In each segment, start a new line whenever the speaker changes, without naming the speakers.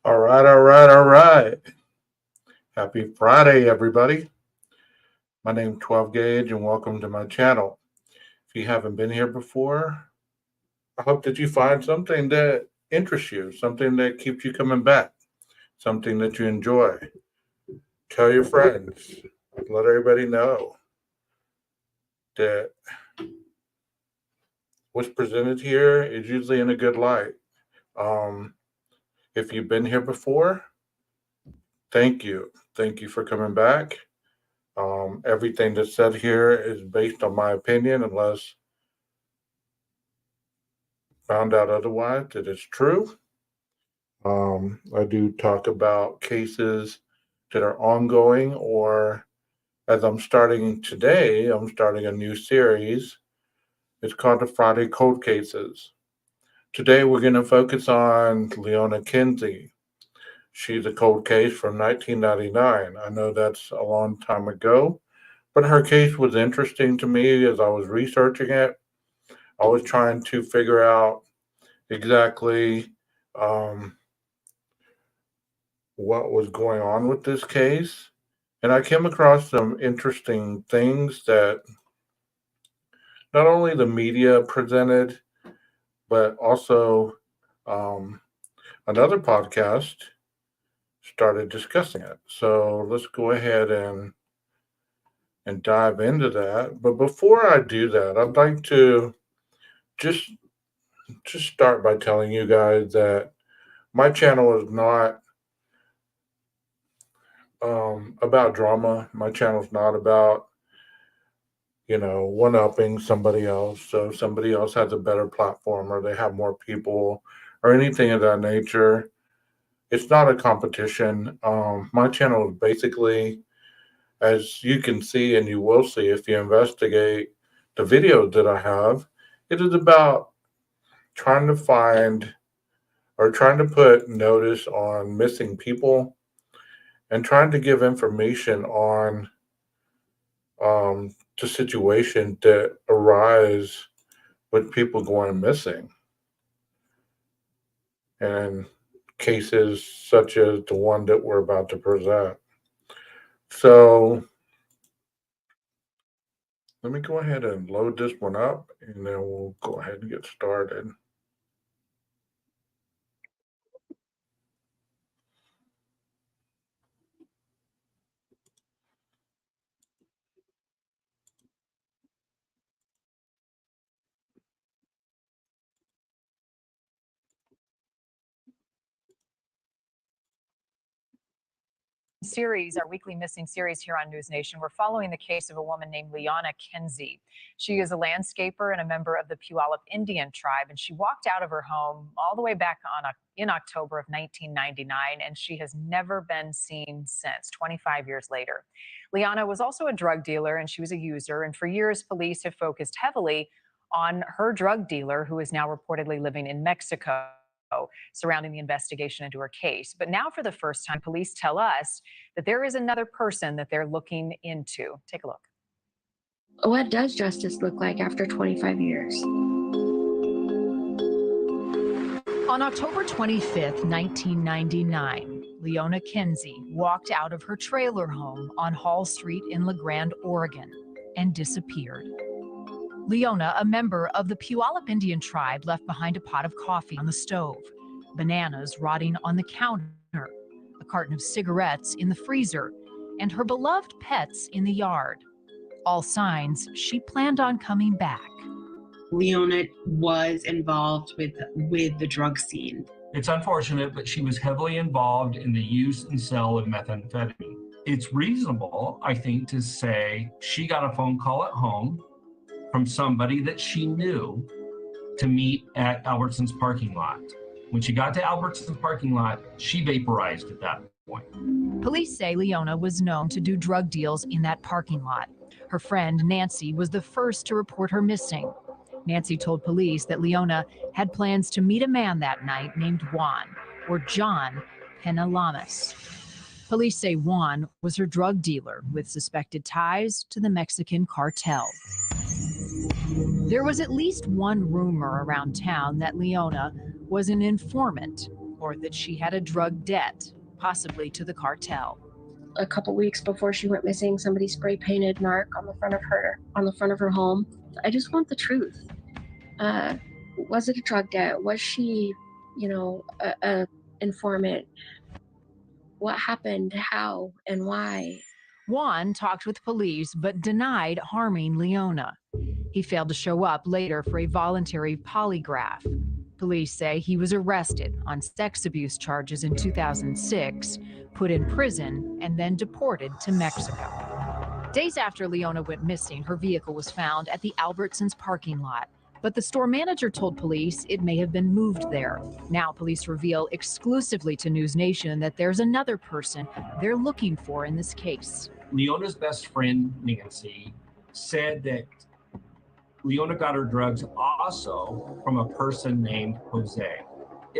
All right, all right, all right. Happy Friday, everybody. My name's 12 Gauge, and welcome to my channel. If you haven't been here before, I hope that you find something that interests you, something that keeps you coming back, something that you enjoy. Tell your friends, let everybody know that what's presented here is usually in a good light. Um, if you've been here before, thank you. Thank you for coming back. Everything that's said here is based on my opinion, unless found out otherwise that it's true. I do talk about cases that are ongoing, or as I'm starting today, I'm starting a new series. It's called the Friday Cold Cases. Today, we're going to focus on Leona Kinsey. She's a cold case from 1999. I know that's a long time ago, but her case was interesting to me as I was researching it. I was trying to figure out exactly um, what was going on with this case. And I came across some interesting things that not only the media presented, but also um, another podcast started discussing it. So let's go ahead and dive into that. But before I do that, I'd like to just just start by telling you guys that my channel is not about drama. My channel's not about one upping somebody else. So if somebody else has a better platform or they have more people or anything of that nature. It's not a competition. My channel is basically, as you can see and you will see if you investigate the videos that I have, it is about trying to find or trying to put notice on missing people and trying to give information on the situation that arise with people going missing and cases such as the one that we're about to present. So let me go ahead and load this one up and then we'll go ahead and get started.
Our weekly missing series here on News Nation. We're following the case of a woman named Leona Kinsey. She is a landscaper and a member of the Puyallup Indian tribe, and she walked out of her home all the way back in October of 1999, and she has never been seen since, 25 years later. Leona was also a drug dealer, and she was a user, and for years, police have focused heavily on her drug dealer, who is now reportedly living in Mexico, surrounding the investigation into her case. But now, for the first time, police tell us that there is another person that they're looking into. Take a look.
What does justice look like after 25 years?
On October 25th, 1999, Leona Kinsey walked out of her trailer home on Hall Street in La Grande, Oregon, and disappeared. Leona, a member of the Puyallup Indian tribe, left behind a pot of coffee on the stove, bananas rotting on the counter, a carton of cigarettes in the freezer, and her beloved pets in the yard. All signs she planned on coming back.
Leona was involved with the drug scene.
It's unfortunate, but she was heavily involved in the use and sale of methamphetamine. It's reasonable, I think, to say she got a phone call at home from somebody that she knew to meet at Albertson's parking lot. When she got to Albertson's parking lot, she vaporized at that point.
Police say Leona was known to do drug deals in that parking lot. Her friend Nancy was the first to report her missing. Nancy told police that Leona had plans to meet a man that night named Juan, or John Penalamas. Police say Juan was her drug dealer with suspected ties to the Mexican cartel. There was at least one rumor around town that Leona was an informant, report that she had a drug debt, possibly to the cartel.
A couple weeks before she went missing, somebody spray painted narc on the front of her home. I just want the truth. Was it a drug debt? Was she, a informant? What happened? How and why?
Juan talked with police but denied harming Leona. He failed to show up later for a voluntary polygraph. Police say he was arrested on sex abuse charges in 2006, put in prison, and then deported to Mexico. Days after Leona went missing, her vehicle was found at the Albertsons parking lot. But the store manager told police it may have been moved there. Now police reveal exclusively to News Nation that there's another person they're looking for in this case.
Leona's best friend, Nancy, said that Leona got her drugs also from a person named Jose.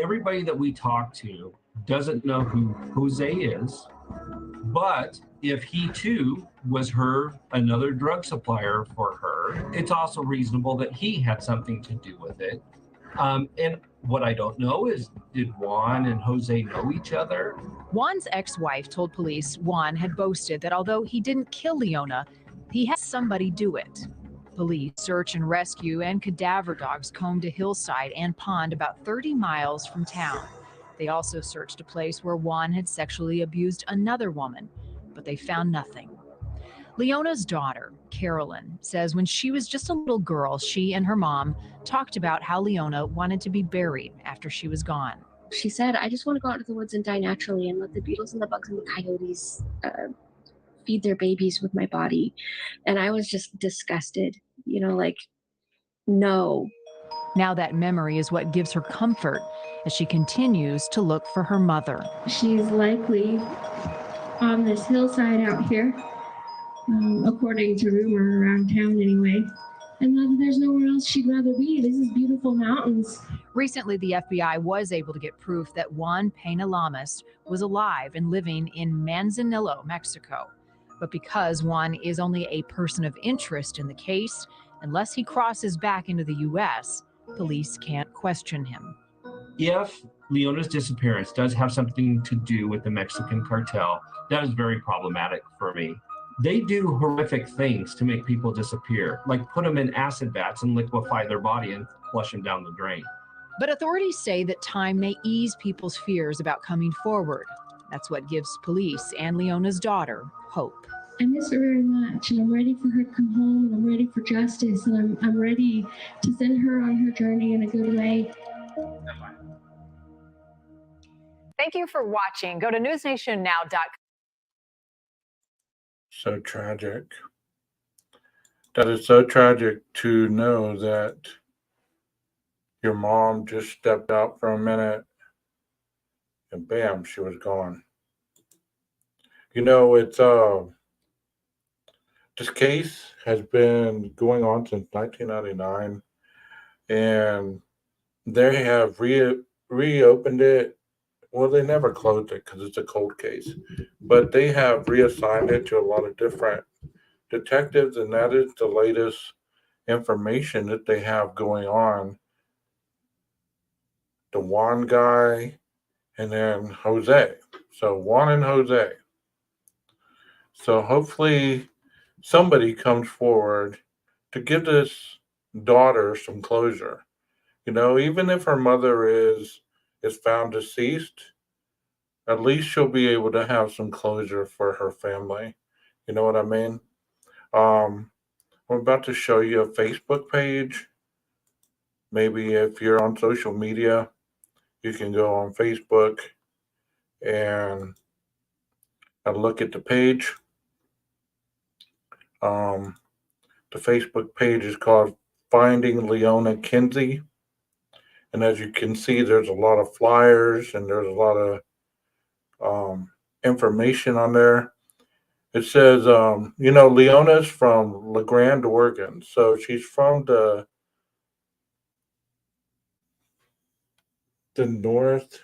Everybody that we talk to doesn't know who Jose is, but if he too was another drug supplier for her, it's also reasonable that he had something to do with it. And what I don't know is, did Juan and Jose know each other?
Juan's ex-wife told police Juan had boasted that although he didn't kill Leona, he had somebody do it. Police search and rescue and cadaver dogs combed a hillside and pond about 30 miles from town. They also searched a place where Juan had sexually abused another woman, but they found nothing. Leona's daughter, Carolyn, says when she was just a little girl, she and her mom talked about how Leona wanted to be buried after she was gone.
She said, I just want to go out into the woods and die naturally and let the beetles and the bugs and the coyotes feed their babies with my body. And I was just disgusted, no.
Now that memory is what gives her comfort as she continues to look for her mother.
She's likely on this hillside out here, according to rumor around town anyway. And there's nowhere else she'd rather be. This is beautiful mountains.
Recently, the FBI was able to get proof that Juan Pena Lamas was alive and living in Manzanillo, Mexico. But because Juan is only a person of interest in the case, unless he crosses back into the U.S., police can't question him.
If Leona's disappearance does have something to do with the Mexican cartel, that is very problematic for me. They do horrific things to make people disappear, like put them in acid vats and liquefy their body and flush them down the drain.
But authorities say that time may ease people's fears about coming forward. That's what gives police and Leona's daughter hope.
I miss her very much, and I'm ready for her to come home, and I'm ready for justice, and I'm ready to send her on her journey in a good way.
Thank you for watching. Go to newsnationnow.com.
So tragic. That is so tragic to know that your mom just stepped out for a minute and bam, she was gone. It's this case has been going on since 1999, and they have reopened it. Well, they never closed it because it's a cold case, but they have reassigned it to a lot of different detectives, and that is the latest information that they have going on. The Juan guy and then Jose. So Juan and Jose. So hopefully somebody comes forward to give this daughter some closure. Even if her mother is found deceased, at least she'll be able to have some closure for her family. You know what I mean? I'm about to show you a Facebook page. Maybe if you're on social media, you can go on Facebook and look at the page. The Facebook page is called Finding Leona Kinsey. And as you can see, there's a lot of flyers and there's a lot of information on there. It says, Leona's from La Grande, Oregon. So she's from the northwest,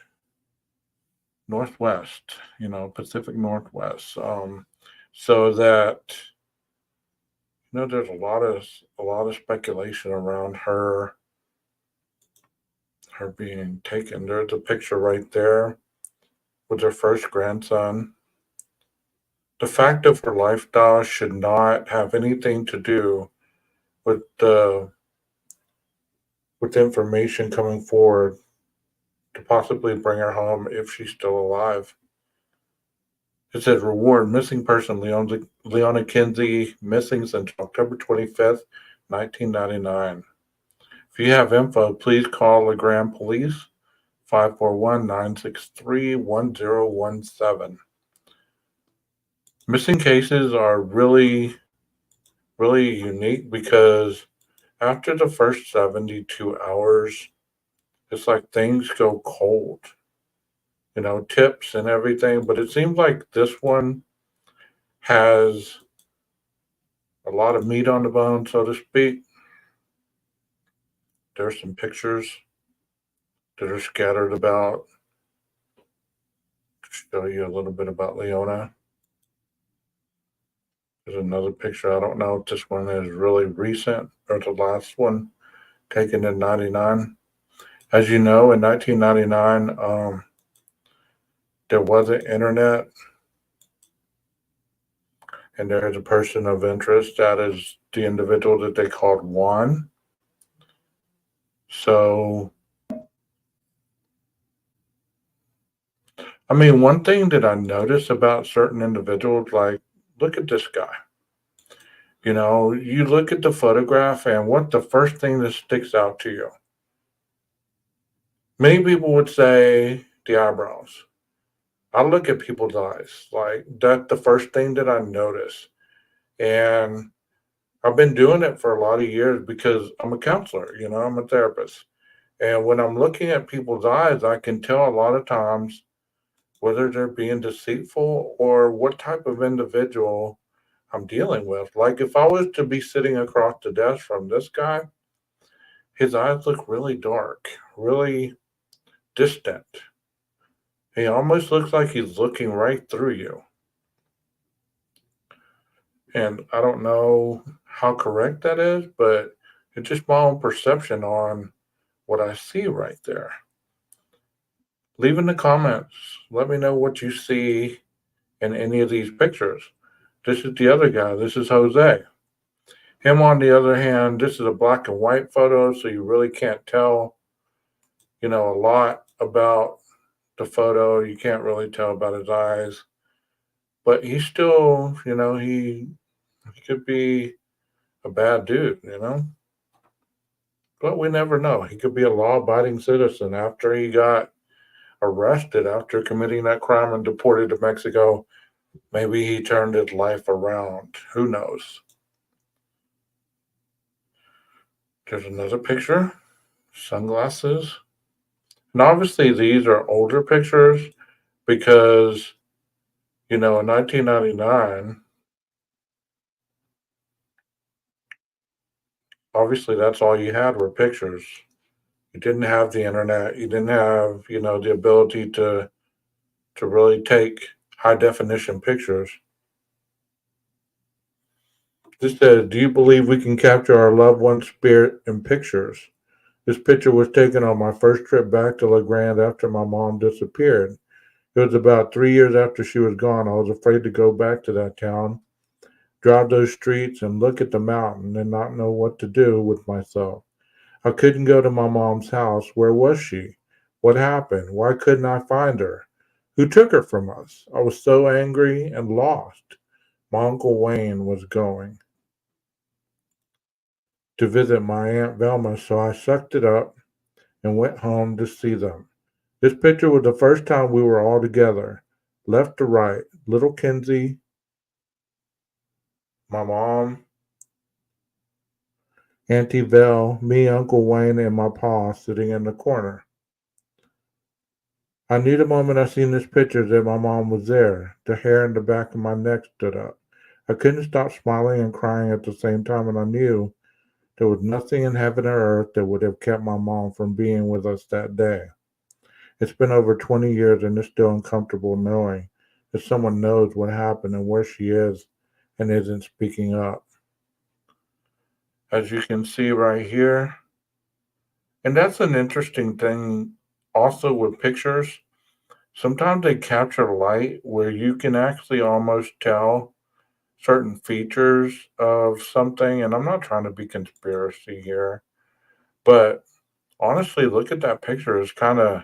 Pacific Northwest. So that, there's a lot of speculation around her her being taken. There's a picture right there with her first grandson. The fact of her lifestyle should not have anything to do with the with information coming forward to possibly bring her home if she's still alive. It says reward missing person Leona Kinsey missing since October 25th, 1999. If you have info, please call LeGrand Police 541-963-1017. Missing cases are really, really unique because after the first 72 hours, it's like things go cold, tips and everything. But it seems like this one has a lot of meat on the bone, so to speak. There's some pictures that are scattered about to show you a little bit about Leona. There's another picture. I don't know if this one is really recent or the last one taken in 99. As you know, in 1999, there wasn't internet, and there is a person of interest. That is the individual that they called Juan. So, I mean, one thing that I notice about certain individuals, like, look at this guy. You look at the photograph, and what the first thing that sticks out to you? Many people would say the eyebrows. I look at people's eyes. Like, that's the first thing that I notice. And I've been doing it for a lot of years because I'm a counselor, I'm a therapist. And when I'm looking at people's eyes, I can tell a lot of times whether they're being deceitful or what type of individual I'm dealing with. Like, if I was to be sitting across the desk from this guy, his eyes look really dark, really distant. He almost looks like he's looking right through you. And I don't know how correct that is, but it's just my own perception on what I see right there. Leave in the comments. Let me know what you see in any of these pictures. This is the other guy. This is Jose. Him, on the other hand, this is a black and white photo, so you really can't tell, a lot about the photo. You can't really tell about his eyes. But he's still, he could be a bad dude. But we never know. He could be a law abiding citizen after he got arrested after committing that crime and deported to Mexico. Maybe he turned his life around. Who knows? There's another picture. Sunglasses. And obviously, these are older pictures because, in 1999, obviously, that's all you had were pictures. You didn't have the internet. You didn't have, the ability to really take high definition pictures. This says, do you believe we can capture our loved one's spirit in pictures? This picture was taken on my first trip back to La Grande after my mom disappeared. It was about 3 years after she was gone. I was afraid to go back to that town, drive those streets, and look at the mountain and not know what to do with myself. I couldn't go to my mom's house. Where was she? What happened? Why couldn't I find her? Who took her from us? I was so angry and lost. My Uncle Wayne was going to visit my Aunt Velma, so I sucked it up and went home to see them. This picture was the first time we were all together, left to right. Little Kinsey, my mom, Auntie Vel, me, Uncle Wayne, and my pa sitting in the corner. I knew the moment I seen this picture that my mom was there. The hair in the back of my neck stood up. I couldn't stop smiling and crying at the same time, and I knew there was nothing in heaven or earth that would have kept my mom from being with us that day. It's been over 20 years, and it's still uncomfortable knowing that someone knows what happened and where she is and isn't speaking up. As you can see right here, And that's an interesting thing also with pictures. Sometimes they capture light where you can actually almost tell certain features of something. And I'm not trying to be conspiracy here, but honestly, look at that picture. It's kind of,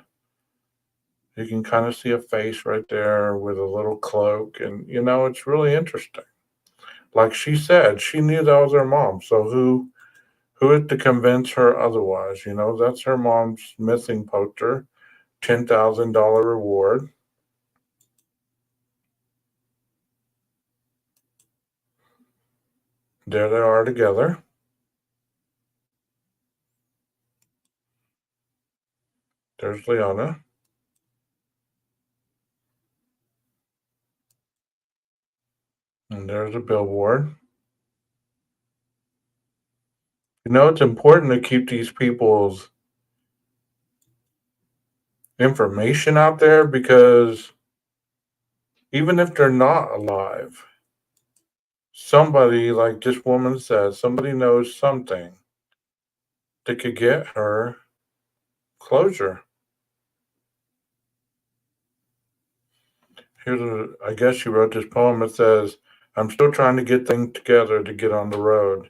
you can kind of see a face right there with a little cloak. And, it's really interesting. Like she said, she knew that was her mom. So who is to convince her otherwise? That's her mom's missing poster, $10,000 reward. There they are together. There's Leona. And there's a billboard. It's important to keep these people's information out there because even if they're not alive, somebody, like this woman says, somebody knows something that could get her closure. I guess she wrote this poem. It says, I'm still trying to get things together to get on the road.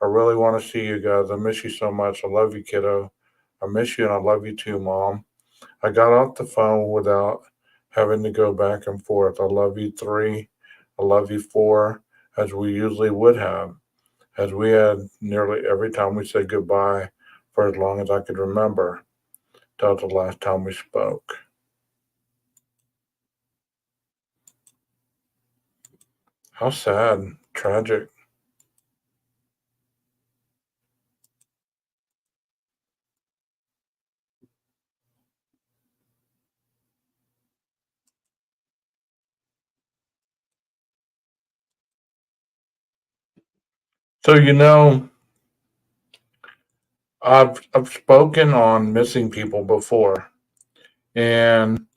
I really want to see you guys. I miss you so much. I love you, kiddo. I miss you and I love you too, Mom. I got off the phone without having to go back and forth. I love you, 3. I love you, 4, as we usually would have, as we had nearly every time we said goodbye for as long as I could remember. That was the last time we spoke. How sad, tragic. So, I've spoken on missing people before, and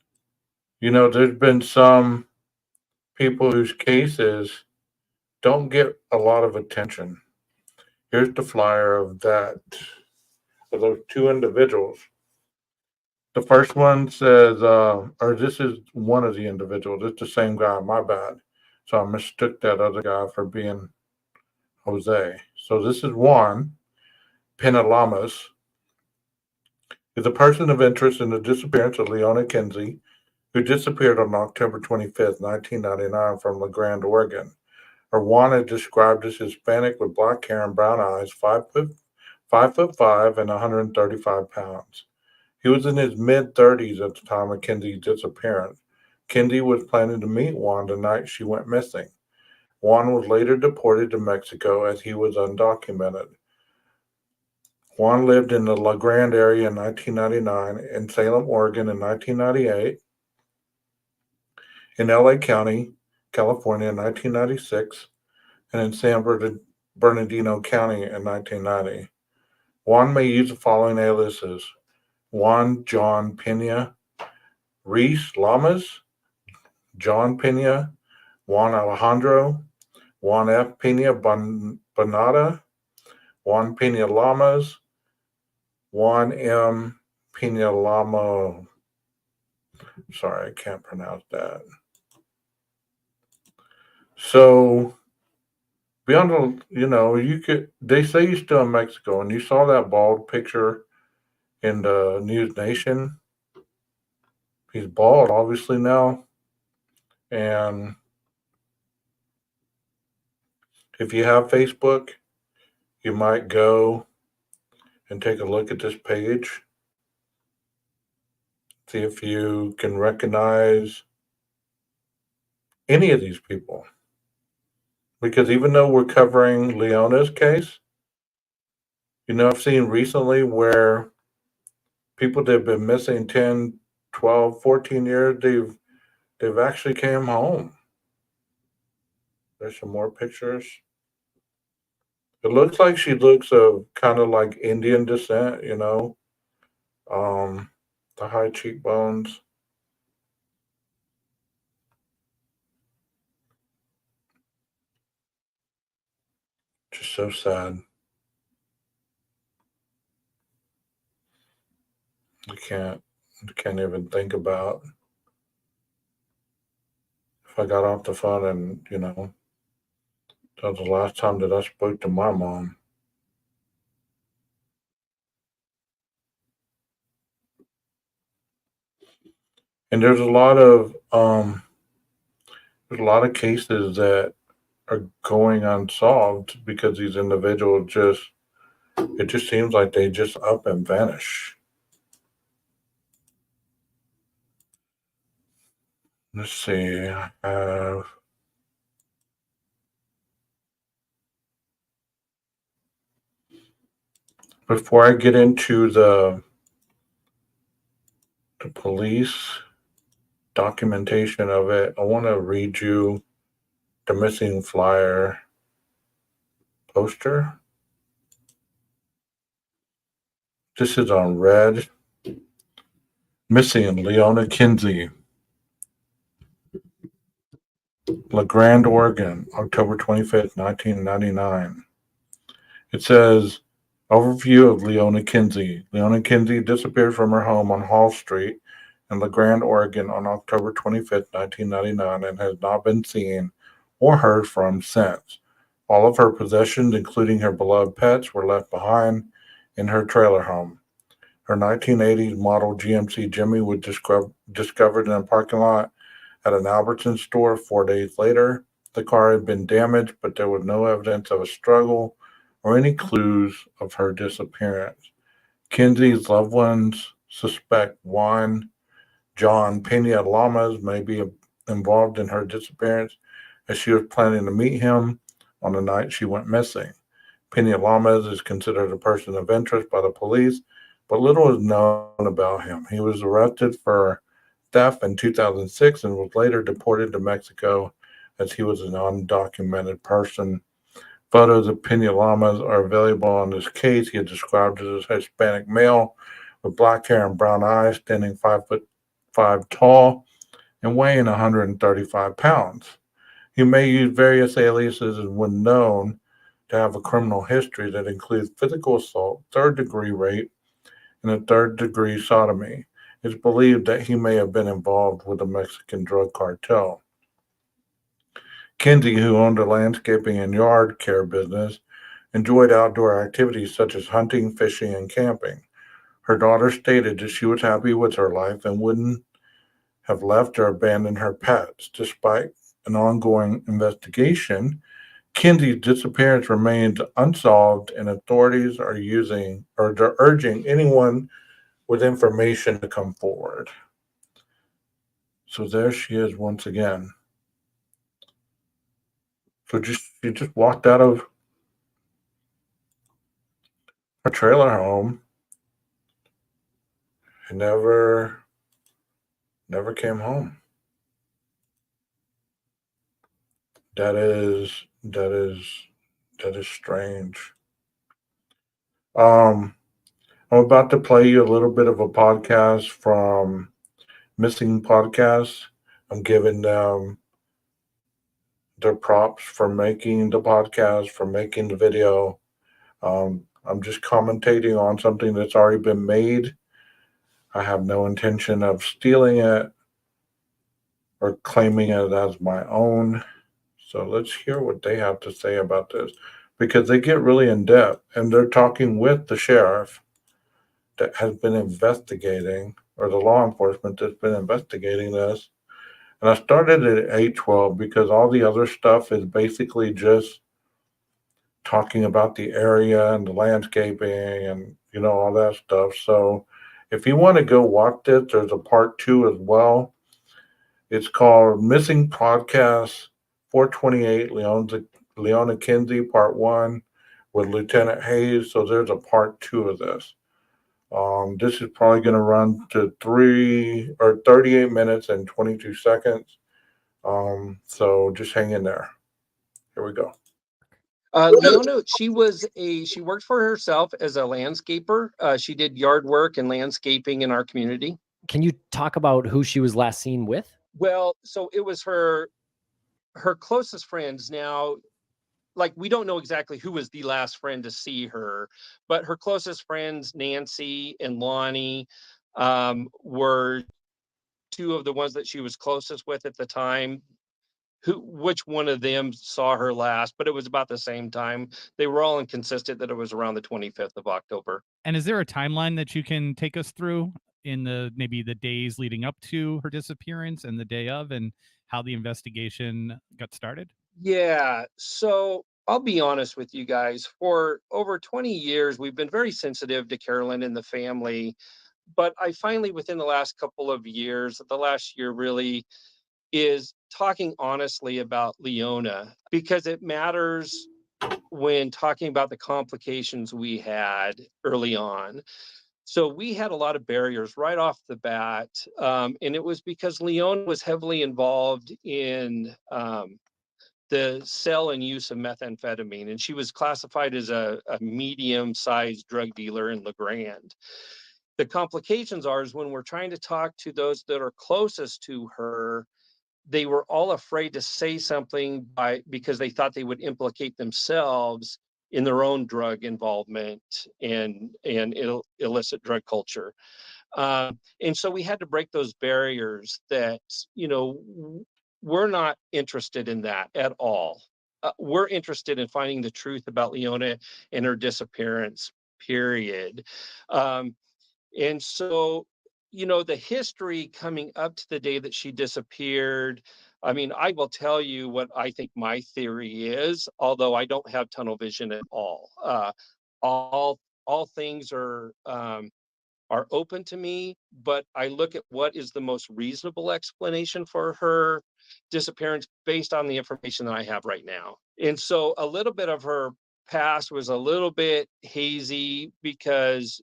there's been some people whose cases don't get a lot of attention. Here's the flyer of those 2 individuals. The first one says, or this is one of the individuals. It's the same guy. My bad. So I mistook that other guy for being Jose. So this is Juan Penalamas, is a person of interest in the disappearance of Leona Kinsey, who disappeared on October 25th, 1999, from La Grande, Oregon. Juan is described as Hispanic with black hair and brown eyes, 5'5" and 135 pounds. He was in his mid-30s at the time of Kinsey's disappearance. Kinsey was planning to meet Juan the night she went missing. Juan was later deported to Mexico as he was undocumented. Juan lived in the La Grande area in 1999, in Salem, Oregon in 1998, in LA County, California in 1996, and in San Bernardino County in 1990. Juan may use the following aliases: Juan John Pena, Reese Lamas, John Pena, Juan Alejandro, Juan F. Pena Bonata, Juan Pena Lamas, Juan M. Pena Lamo. Sorry, I can't pronounce that. So beyond they say he's still in Mexico, and you saw that bald picture in the News Nation. He's bald, obviously now, and if you have Facebook, you might go and take a look at this page. See if you can recognize any of these people. Because even though we're covering Leona's case, I've seen recently where people that have been missing 10, 12, 14 years, they've actually came home. There's some more pictures. It looks like she looks of kind of like Indian descent, um, the high cheekbones. Just so sad. I can't even think about if I got off the phone and that was the last time that I spoke to my mom. And there's a lot of cases that are going unsolved because these individuals it just seems like they just up and vanish. Let's see. Before I get into the police documentation of it, I want to read you the missing flyer poster. This is on red. Missing Leona Kinsey, La Grande, Oregon, October 25th, 1999. It says, overview of Leona Kinsey. Leona Kinsey disappeared from her home on Hall Street in La Grande, Oregon on October 25th, 1999 and has not been seen or heard from since. All of her possessions, including her beloved pets, were left behind in her trailer home. Her 1980s model GMC Jimmy was discovered in a parking lot at an Albertsons store 4 days later. The car had been damaged, but there was no evidence of a struggle or any clues of her disappearance. Kinsey's loved ones suspect Juan John Pena Lamas may be involved in her disappearance, as she was planning to meet him on the night she went missing. Pena Lamas is considered a person of interest by the police, but little is known about him. He was arrested for theft in 2006 and was later deported to Mexico as he was an undocumented person. Photos of Pena Lamas are available on this case. He is described as a Hispanic male with black hair and brown eyes, standing 5'5" tall and weighing 135 pounds. He may use various aliases and when known to have a criminal history that includes physical assault, third-degree rape, and a third-degree sodomy. It's believed that he may have been involved with the Mexican drug cartel. Kinsey, who owned a landscaping and yard care business, enjoyed outdoor activities such as hunting, fishing, and camping. Her daughter stated that she was happy with her life and wouldn't have left or abandoned her pets. Despite an ongoing investigation, Kinsey's disappearance remains unsolved, and authorities they're urging anyone with information to come forward. So there she is once again. So she just walked out of her trailer home and never came home. That is strange. Um, I'm about to play you a little bit of a podcast from Missing Podcasts. I'm giving them their props for making the podcast, for making the video. I'm just commentating on something that's already been made. I have no intention of stealing it or claiming it as my own. So let's hear what they have to say about this because they get really in depth and they're talking with the sheriff that has been investigating or the law enforcement that's been investigating this. And I started at 8:12 because all the other stuff is basically just talking about the area and the landscaping and all that stuff. So if you want to go watch this, there's a part 2 as well. It's called Missing Podcast 428 Leona Kinsey Part 1 with Lieutenant Hayes. So there's a part 2 of this. This is probably going to run to 38 minutes and 22 seconds. So just hang in there. Here we go.
Leona, she worked for herself as a landscaper. She did yard work and landscaping in our community.
Can you talk about who she was last seen with?
Well, so it was her closest friends. Now, like, we don't know exactly who was the last friend to see her, but her closest friends, Nancy and Lonnie, were two of the ones that she was closest with at the time. Which one of them saw her last, but it was about the same time. They were all inconsistent that it was around the 25th of October.
And is there a timeline that you can take us through in maybe the days leading up to her disappearance and the day of, and how the investigation got started?
Yeah, so I'll be honest with you guys. For over 20 years, we've been very sensitive to Carolyn and the family. But I finally, within the last couple of years, the last year really, is talking honestly about Leona, because it matters when talking about the complications we had early on. So we had a lot of barriers right off the bat, and it was because Leona was heavily involved in the sale and use of methamphetamine, and she was classified as a medium-sized drug dealer in La Grande. The complications are is when we're trying to talk to those that are closest to her, they were all afraid to say something because they thought they would implicate themselves in their own drug involvement and illicit drug culture. And so we had to break those barriers that, we're not interested in that at all. We're interested in finding the truth about Leona and her disappearance, period. And so, the history coming up to the day that she disappeared, I mean, I will tell you what I think my theory is, although I don't have tunnel vision at all. All things are open to me, but I look at what is the most reasonable explanation for her disappearance based on the information that I have right now. And so a little bit of her past was a little bit hazy because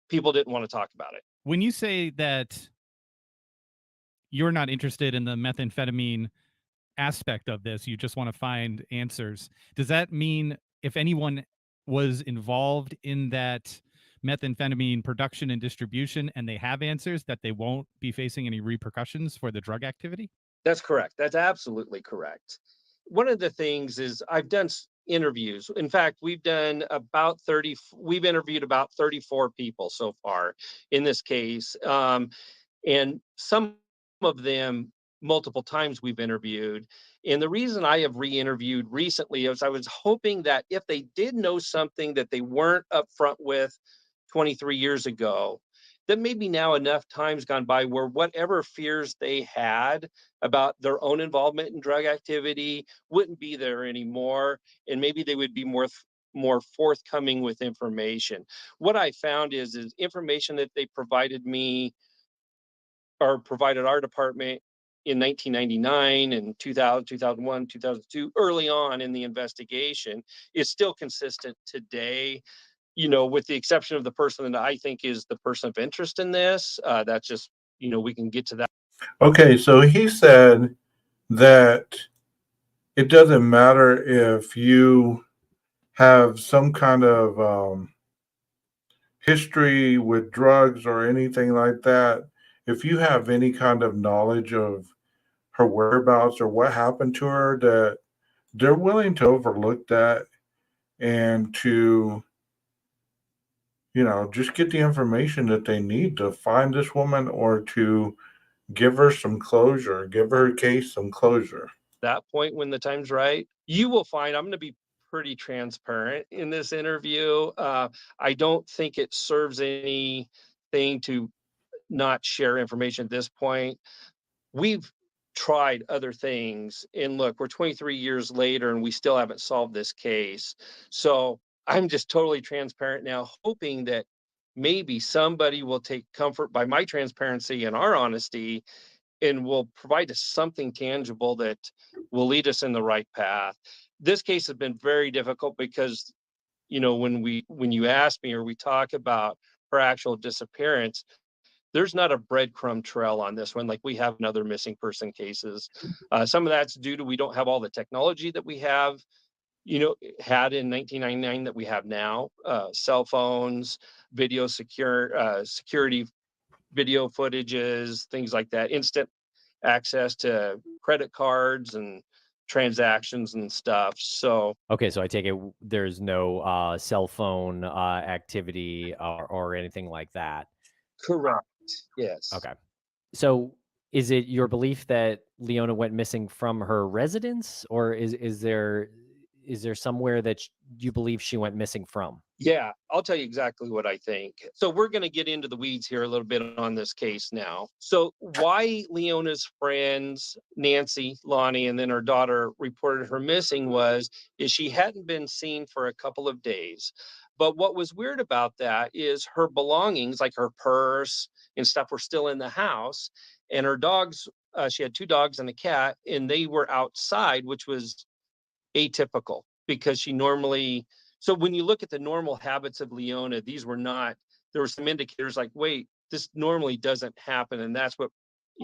people didn't want to talk about it.
When you say that you're not interested in the methamphetamine aspect of this, you just want to find answers, does that mean if anyone was involved in that methamphetamine production and distribution and they have answers, that they won't be facing any repercussions for the drug activity?
That's correct. That's absolutely correct. One of the things is I've done interviews. In fact, we've interviewed about 34 people so far in this case. And some of them multiple times we've interviewed. And the reason I have re-interviewed recently is I was hoping that if they did know something that they weren't upfront with 23 years ago, that maybe now enough time's gone by where whatever fears they had about their own involvement in drug activity wouldn't be there anymore, and maybe they would be more forthcoming with information. What I found is information that they provided me or provided our department in 1999 and 2000, 2001, 2002, early on in the investigation, is still consistent today. With the exception of the person that I think is the person of interest in this. That's just, we can get to that.
Okay, so he said that it doesn't matter if you have some kind of history with drugs or anything like that. If you have any kind of knowledge of her whereabouts or what happened to her, that they're willing to overlook that and to just get the information that they need to find this woman or to give her some closure, give her case some closure.
That point, when the time's right, you will find I'm going to be pretty transparent in this interview. I don't think it serves anything to not share information at this point. We've tried other things, and look, we're 23 years later and we still haven't solved this case. So I'm just totally transparent now, hoping that maybe somebody will take comfort by my transparency and our honesty and will provide us something tangible that will lead us in the right path. This case has been very difficult because, when you ask me or we talk about her actual disappearance, there's not a breadcrumb trail on this one like we have in other missing person cases. Some of that's due to we don't have all the technology that we have, had in 1999 that we have now. Cell phones, security video footages, things like that, instant access to credit cards and transactions and stuff. So
Okay, so I take it there's no cell phone activity or anything like that.
correct. Yes.
Okay. So is it your belief that Leona went missing from her residence, or is there somewhere that you believe she went missing from?
Yeah, I'll tell you exactly what I think. So we're going to get into the weeds here a little bit on this case now. So why Leona's friends, Nancy, Lonnie, and then her daughter reported her missing is she hadn't been seen for a couple of days. But what was weird about that is her belongings, like her purse and stuff, were still in the house. And her dogs, she had 2 dogs and a cat, and they were outside, which was atypical because she normally, so when you look at the normal habits of Leona, these were not, there were some indicators like, wait, this normally doesn't happen. And that's what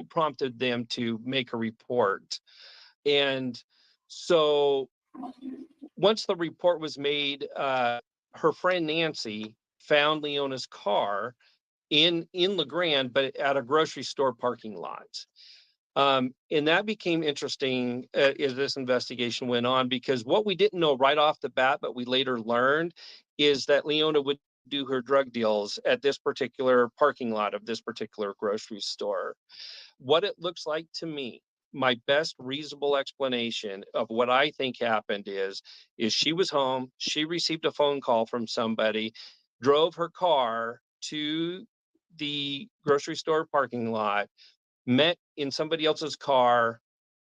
prompted them to make a report. And so once the report was made, her friend Nancy found Leona's car in LeGrand, but at a grocery store parking lot. And that became interesting as this investigation went on, because what we didn't know right off the bat, but we later learned, is that Leona would do her drug deals at this particular parking lot of this particular grocery store. What it looks like to me, my best reasonable explanation of what I think happened is she was home, she received a phone call from somebody, drove her car to the grocery store parking lot, met in somebody else's car,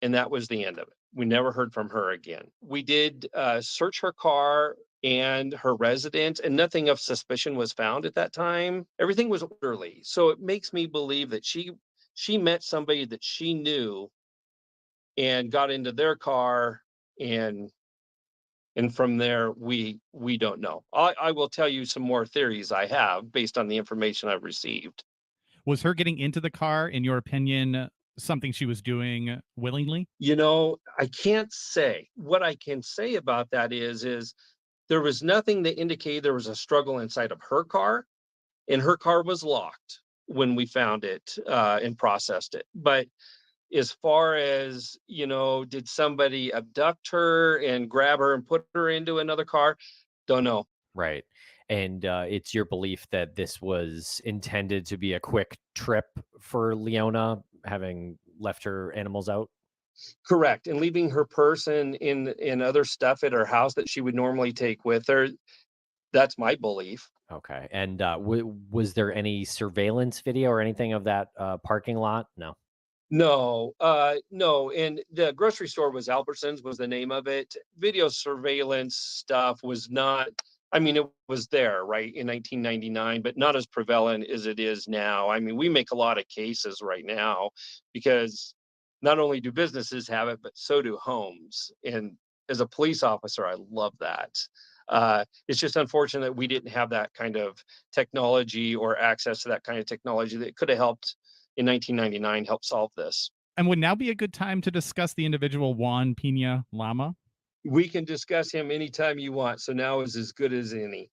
and that was the end of it. We never heard from her again. We did search her car and her residence, and nothing of suspicion was found at that time. Everything was orderly. So it makes me believe that she met somebody that she knew and got into their car, and from there we don't know. I will tell you some more theories I have based on the information I've received.
Was her getting into the car, in your opinion, something she was doing willingly?
I can't say. What I can say about that is there was nothing that indicated there was a struggle inside of her car, and her car was locked when we found it and processed it. But as far as, did somebody abduct her and grab her and put her into another car? Don't know.
Right. And it's your belief that this was intended to be a quick trip for Leona, having left her animals out?
Correct. And leaving her purse and other stuff at her house that she would normally take with her. That's my belief.
Okay. And was there any surveillance video or anything of that parking lot? No.
No, no. And the grocery store was Albertsons was the name of it. Video surveillance stuff was not, I mean, it was there, right, in 1999, but not as prevalent as it is now. I mean, we make a lot of cases right now because not only do businesses have it, but so do homes. And as a police officer, I love that. It's just unfortunate that we didn't have that kind of technology or access to that kind of technology that could have helped in 1999 help solve this.
And would now be a good time to discuss the individual Juan Pina Lama?
We can discuss him anytime you want. So now is as good as any.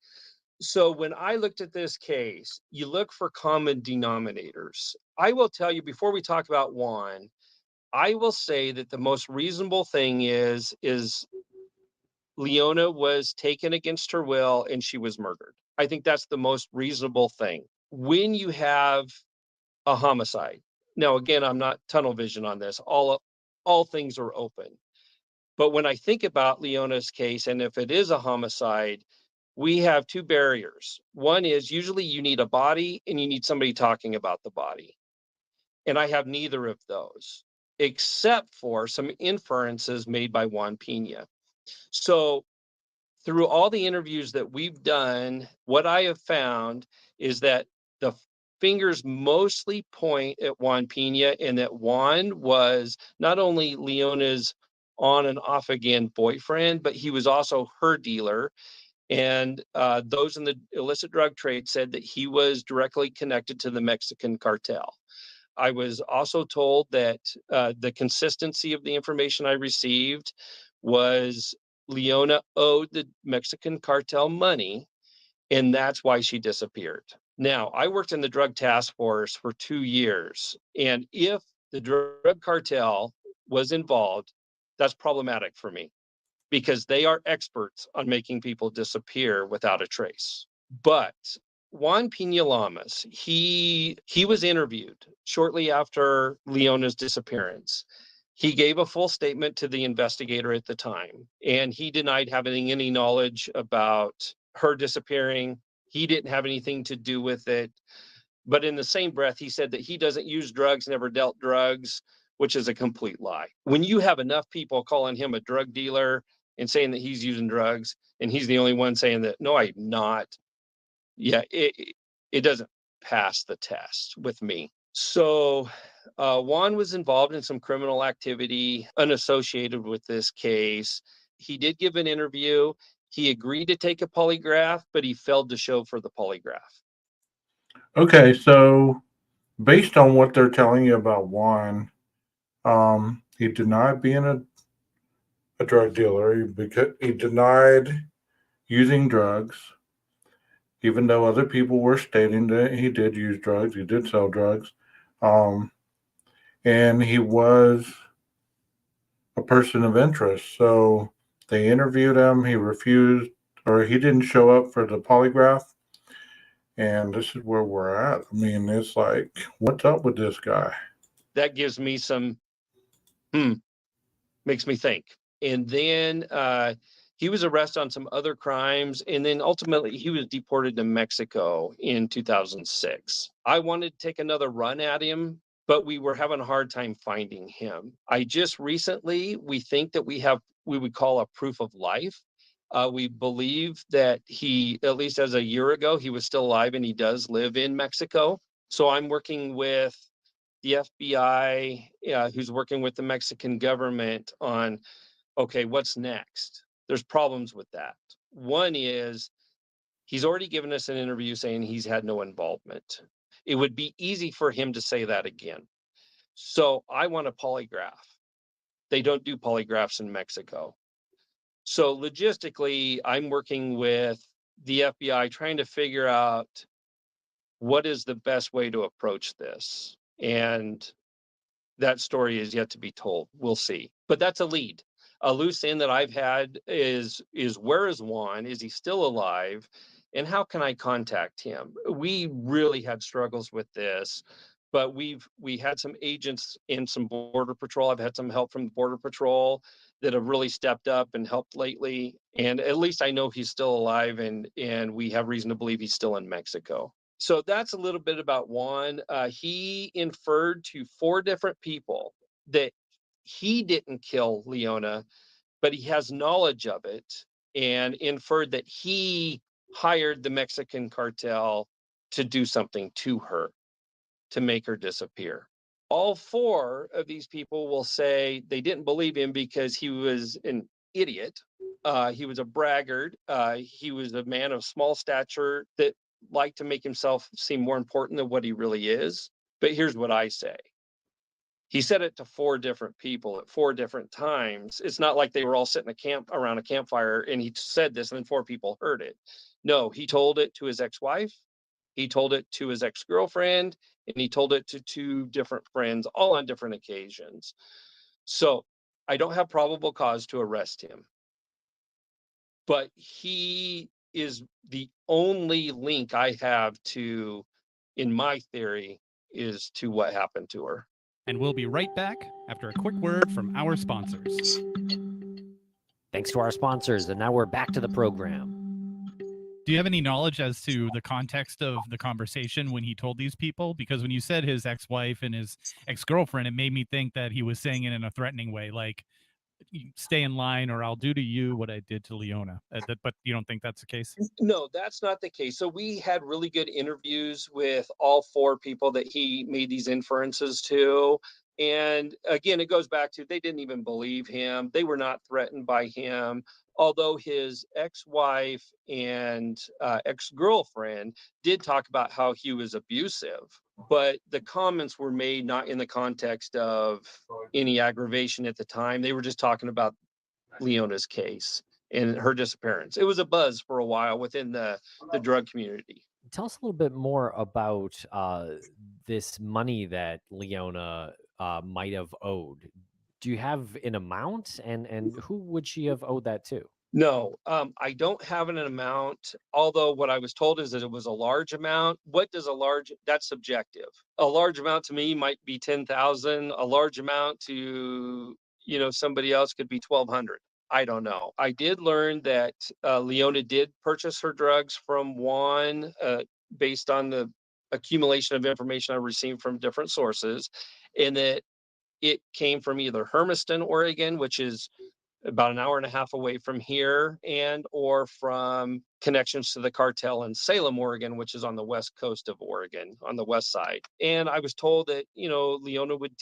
So when I looked at this case, you look for common denominators. I will tell you before we talk about Juan, I will say that the most reasonable thing is Leona was taken against her will and she was murdered. I think that's the most reasonable thing. When you have a homicide. Now, again, I'm not tunnel vision on this. All things are open. But when I think about Leona's case, and if it is a homicide, we have 2 barriers. One is usually you need a body and you need somebody talking about the body. And I have neither of those, except for some inferences made by Juan Pena. So through all the interviews that we've done, what I have found is that the fingers mostly point at Juan Pena, and that Juan was not only Leona's on and off again boyfriend, but he was also her dealer. And those in the illicit drug trade said that he was directly connected to the Mexican cartel. I was also told that the consistency of the information I received was Leona owed the Mexican cartel money, and that's why she disappeared. Now, I worked in the drug task force for 2 years, and if the drug cartel was involved, that's problematic for me because they are experts on making people disappear without a trace. But Juan Pena-Lamas, he was interviewed shortly after Leona's disappearance. He gave a full statement to the investigator at the time, and he denied having any knowledge about her disappearing. He didn't have anything to do with it. But in the same breath, he said that he doesn't use drugs, never dealt drugs, which is a complete lie. When you have enough people calling him a drug dealer and saying that he's using drugs, and he's the only one saying that, no, I'm not, yeah, it doesn't pass the test with me. So Juan was involved in some criminal activity unassociated with this case. He did give an interview. He agreed to take a polygraph, but he failed to show for the polygraph.
Okay, so based on what they're telling you about Juan, he denied being a drug dealer. He denied using drugs, even though other people were stating that he did use drugs, he did sell drugs. And he was a person of interest. So they interviewed him. He refused, or he didn't show up for the polygraph. And this is where we're at. I mean, it's like, what's up with this guy?
That gives me some, makes me think. And then he was arrested on some other crimes. And then ultimately he was deported to Mexico in 2006. I wanted to take another run at him, but we were having a hard time finding him. I just recently, we think that we would call a proof of life. We believe that he, at least as a year ago, he was still alive and he does live in Mexico. So I'm working with the FBI, who's working with the Mexican government on, okay, what's next? There's problems with that. One is he's already given us an interview saying he's had no involvement. It would be easy for him to say that again. So I want a polygraph. They don't do polygraphs in Mexico. So logistically, I'm working with the FBI trying to figure out what is the best way to approach this. And that story is yet to be told. We'll see. But that's a lead. A loose end that I've had is where is Juan? Is he still alive? And how can I contact him? We really had struggles with this, but we had some agents in some Border Patrol. I've had some help from Border Patrol that have really stepped up and helped lately. And at least I know he's still alive, and we have reason to believe he's still in Mexico. So that's a little bit about Juan. He inferred to 4 different people that he didn't kill Leona, but he has knowledge of it, and inferred that he hired the Mexican cartel to do something to her, to make her disappear. All 4 of these people will say they didn't believe him because he was an idiot. He was a braggart. He was a man of small stature that liked to make himself seem more important than what he really is. But here's what I say. He said it to 4 different people at 4 different times. It's not like they were all sitting around a campfire and he said this and then 4 people heard it. No, he told it to his ex-wife. He told it to his ex-girlfriend, and he told it to 2 different friends, all on different occasions. So I don't have probable cause to arrest him, but he is the only link I have to, in my theory, is to what happened to her.
And we'll be right back after a quick word from our sponsors.
Thanks to our sponsors. And now we're back to the program.
Do you have any knowledge as to the context of the conversation when he told these people? Because when you said his ex-wife and his ex-girlfriend, it made me think that he was saying it in a threatening way, like, stay in line or I'll do to you what I did to Leona. But you don't think that's the case?
No, that's not the case. So we had really good interviews with all 4 people that he made these inferences to. And again, it goes back to they didn't even believe him. They were not threatened by him. Although his ex-wife and ex-girlfriend did talk about how he was abusive, but the comments were made not in the context of any aggravation at the time. They were just talking about Leona's case and her disappearance. It was a buzz for a while within the drug community.
Tell us a little bit more about this money that Leona might have owed. Do you have an amount, and who would she have owed that to?
No, I don't have an amount, although what I was told is that it was a large amount. What does a large, that's subjective. A large amount to me might be 10,000. A large amount to, somebody else could be 1,200. I don't know. I did learn that Leona did purchase her drugs from Juan based on the accumulation of information I received from different sources, and that it came from either Hermiston, Oregon, which is about an hour and a half away from here, and or from connections to the cartel in Salem, Oregon, which is on the west coast of Oregon, on the west side. And I was told that, Leona would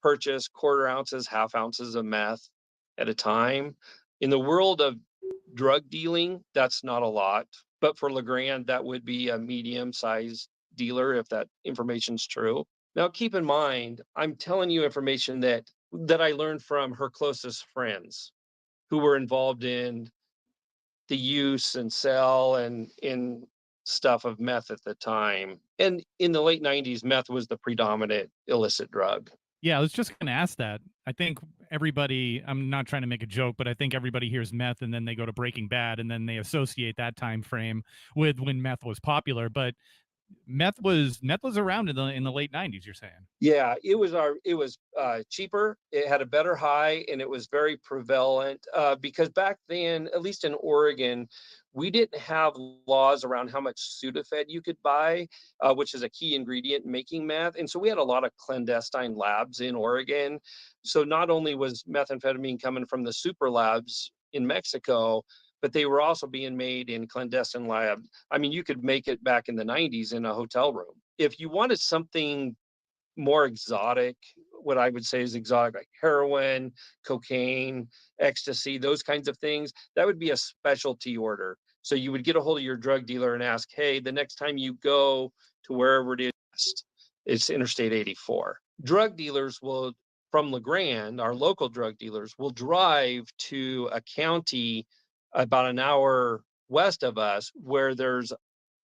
purchase quarter ounces, half ounces of meth at a time. In the world of drug dealing, that's not a lot. But for LeGrand, that would be a medium-sized dealer if that information's true. Now, keep in mind, I'm telling you information that I learned from her closest friends who were involved in the use and sell and in stuff of meth at the time. And in the late 90s, meth was the predominant illicit drug.
Yeah, I was just going to ask that. I think everybody, I'm not trying to make a joke, but I think everybody hears meth and then they go to Breaking Bad and then they associate that time frame with when meth was popular. But meth was around in the late 90s, you're saying?
Yeah, it was cheaper. It had a better high, and it was very prevalent because back then, at least in Oregon, we didn't have laws around how much Sudafed you could buy, which is a key ingredient in making meth. And so we had a lot of clandestine labs in Oregon. So not only was methamphetamine coming from the super labs in Mexico, but they were also being made in clandestine labs. I mean, you could make it back in the 90s in a hotel room. If you wanted something more exotic, what I would say is exotic, like heroin, cocaine, ecstasy, those kinds of things, that would be a specialty order. So you would get a hold of your drug dealer and ask, hey, the next time you go to wherever it is, it's Interstate 84. Drug dealers will, from LeGrand, our local drug dealers, will drive to a county about an hour west of us where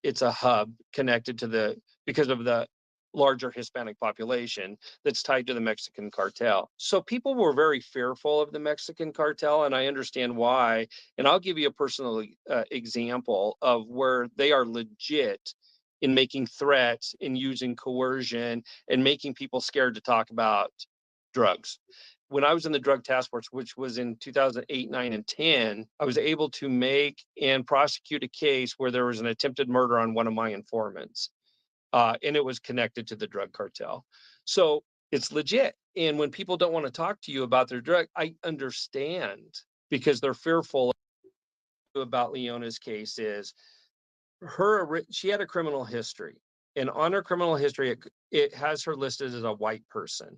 it's a hub connected to because of the larger Hispanic population that's tied to the Mexican cartel. So people were very fearful of the Mexican cartel, and I understand why. And I'll give you a personal example of where they are legit in making threats, in using coercion, and making people scared to talk about drugs. When I was in the drug task force, which was in 2008, 9, and 10, I was able to make and prosecute a case where there was an attempted murder on one of my informants. And it was connected to the drug cartel. So it's legit. And when people don't want to talk to you about their drug, I understand because they're fearful. About Leona's case is she had a criminal history. And on her criminal history, it has her listed as a white person.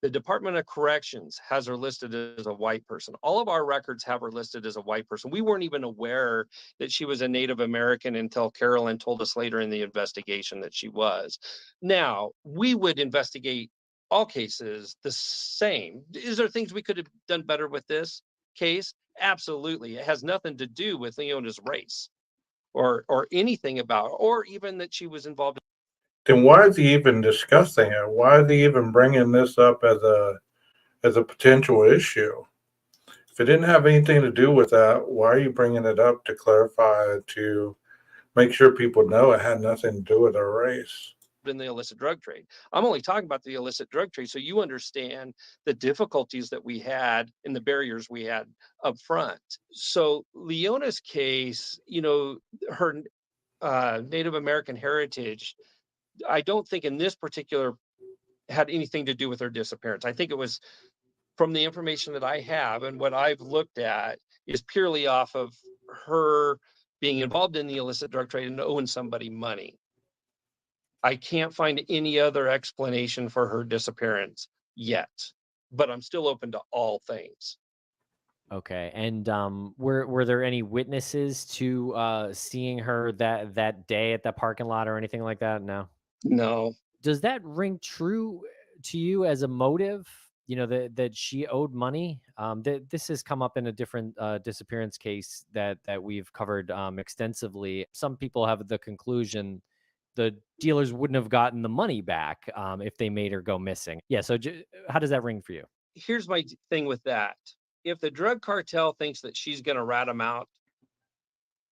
The Department of Corrections has her listed as a white person. All of our records have her listed as a white person. We weren't even aware that she was a Native American until Carolyn told us later in the investigation that she was. Now, we would investigate all cases the same. Is there things we could have done better with this case? Absolutely. It has nothing to do with Leona's race or anything about, or even that she was involved.
Then why is he even discussing it? Why is he even bringing this up as a potential issue? If it didn't have anything to do with that, why are you bringing it up to clarify, to make sure people know it had nothing to do with their race?
In the illicit drug trade. I'm only talking about the illicit drug trade so you understand the difficulties that we had and the barriers we had up front. So Leona's case, her Native American heritage, I don't think in this particular had anything to do with her disappearance. I think it was, from the information that I have and what I've looked at, is purely off of her being involved in the illicit drug trade and owing somebody money. I can't find any other explanation for her disappearance yet, but I'm still open to all things.
Okay. And were there any witnesses to seeing her that day at the parking lot or anything like that? No.
No.
Does that ring true to you as a motive? You know, that she owed money. This has come up in a different disappearance case that we've covered extensively. Some people have the conclusion the dealers wouldn't have gotten the money back if they made her go missing. Yeah. So how does that ring for you?
Here's my thing with that. if the drug cartel thinks that she's going to rat them out,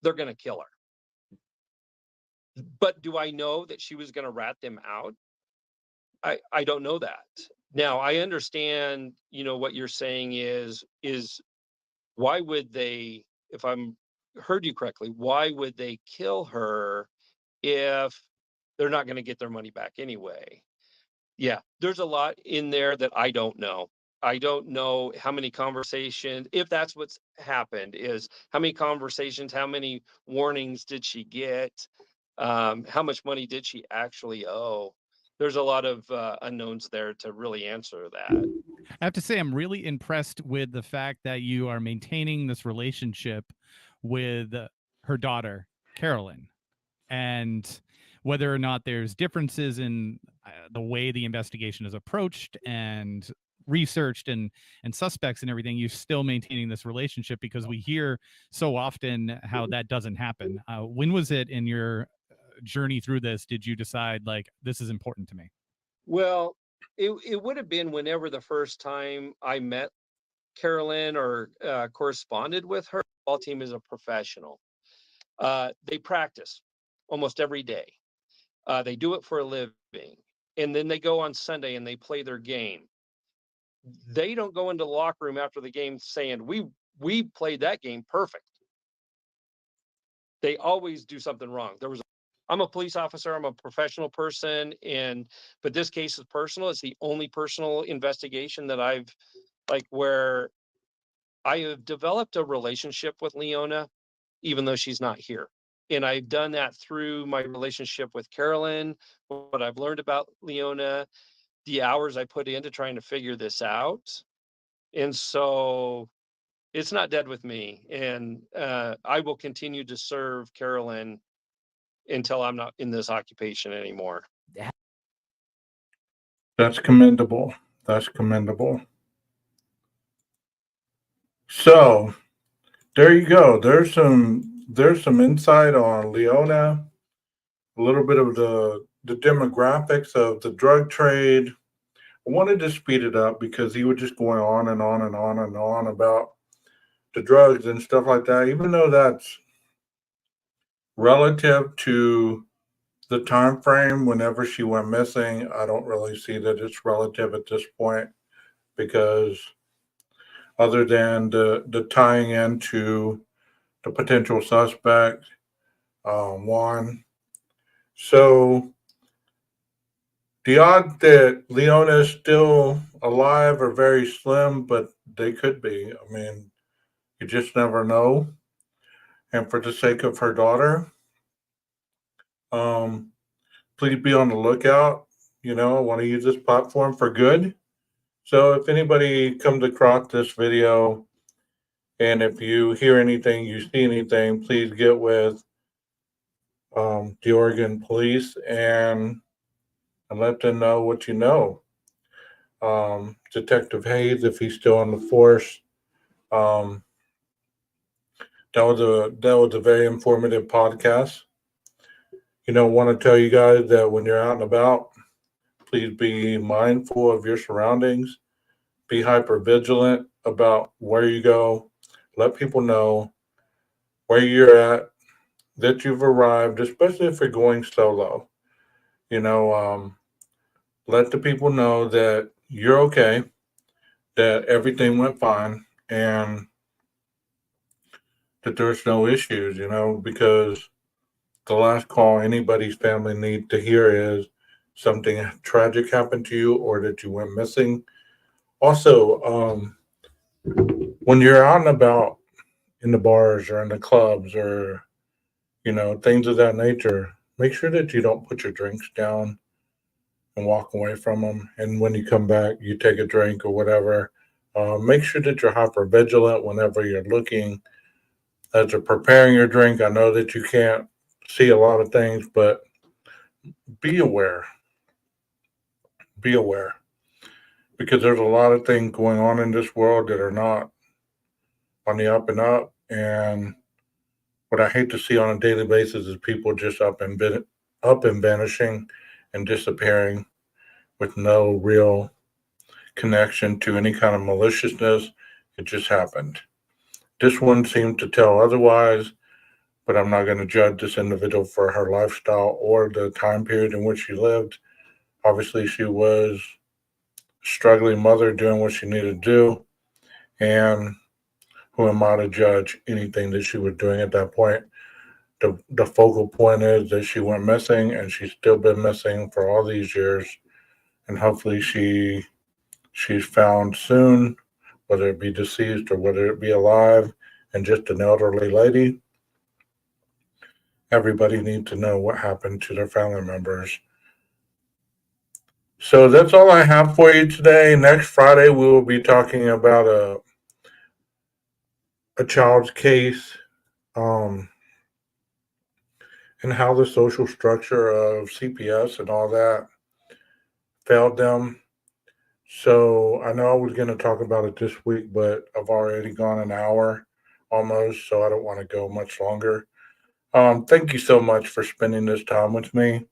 they're going to kill her. But do I know that she was going to rat them out? I don't know that. Now, I understand, what you're saying is why would they, if I'm heard you correctly, why would they kill her if they're not going to get their money back anyway? Yeah, there's a lot in there that I don't know. I don't know how many conversations, if that's what's happened, is how many conversations, how many warnings did she get? How much money did she actually owe? There's a lot of unknowns there to really answer that.
I have to say, I'm really impressed with the fact that you are maintaining this relationship with her daughter, Carolyn, and whether or not there's differences in the way the investigation is approached and researched and suspects and everything, you're still maintaining this relationship, because we hear so often how that doesn't happen. When was it in your journey through this did you decide, like, this is important to me?
Well, it would have been whenever the first time I met Carolyn or corresponded with her. The ball team is a professional. They practice almost every day. They do it for a living. And then they go on Sunday and they play their game. They don't go into the locker room after the game saying, we played that game perfect. They always do something wrong. I'm a police officer. I'm a professional person. But this case is personal. It's the only personal investigation that where I have developed a relationship with Leona, even though she's not here. And I've done that through my relationship with Carolyn, what I've learned about Leona, the hours I put into trying to figure this out. And so it's not dead with me. And I will continue to serve Carolyn until I'm not in this occupation anymore.
That's commendable. That's commendable. So there you go. There's some insight on Leona, a little bit of the demographics of the drug trade. I wanted to speed it up because he was just going on and on and on and on about the drugs and stuff like that, even though that's relative to the time frame whenever she went missing. I don't really see that it's relative at this point, because other than the tying into the potential suspect, Juan. So the odds that Leona is still alive are very slim, but they could be. I mean, you just never know. And for the sake of her daughter, please be on the lookout. I want to use this platform for good. So if anybody comes across this video, and if you hear anything, you see anything, please get with the Oregon police and let them know what you know. Detective Hayes, if he's still on the force, that was a very informative podcast. Want to tell you guys that when you're out and about, please be mindful of your surroundings. Be hyper vigilant about where you go. Let people know where you're at, that you've arrived, especially if you're going solo. Let the people know that you're okay, that everything went fine, and that there's no issues, because the last call anybody's family needs to hear is something tragic happened to you or that you went missing. Also, when you're out and about in the bars or in the clubs or, things of that nature, make sure that you don't put your drinks down and walk away from them. And when you come back, you take a drink or whatever. Make sure that you're hyper vigilant whenever you're looking as you're preparing your drink. I know that you can't see a lot of things, but be aware. Be aware. Because there's a lot of things going on in this world that are not on the up and up. And what I hate to see on a daily basis is people just up and vanishing and disappearing with no real connection to any kind of maliciousness, It just happened. This one seemed to tell otherwise, but I'm not going to judge this individual for her lifestyle or the time period in which she lived. Obviously, she was a struggling mother doing what she needed to do, and who am I to judge anything that she was doing at that point? The focal point is that she went missing, and she's still been missing for all these years, and hopefully she's found soon, whether it be deceased or whether it be alive, and just an elderly lady. Everybody needs to know what happened to their family members. So that's all I have for you today. Next Friday, we will be talking about a child's case, um, and how the social structure of CPS and all that failed them. So I know I was going to talk about it this week, but I've already gone an hour almost, so I don't want to go much longer. Thank you so much for spending this time with me.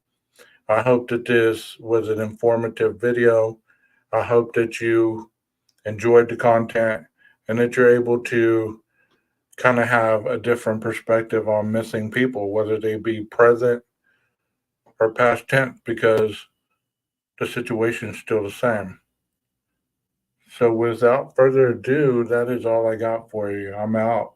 I hope that this was an informative video. I hope that you enjoyed the content and that you're able to kind of have a different perspective on missing people, whether they be present or past tense, because the situation is still the same. So without further ado, that is all I got for you. I'm out.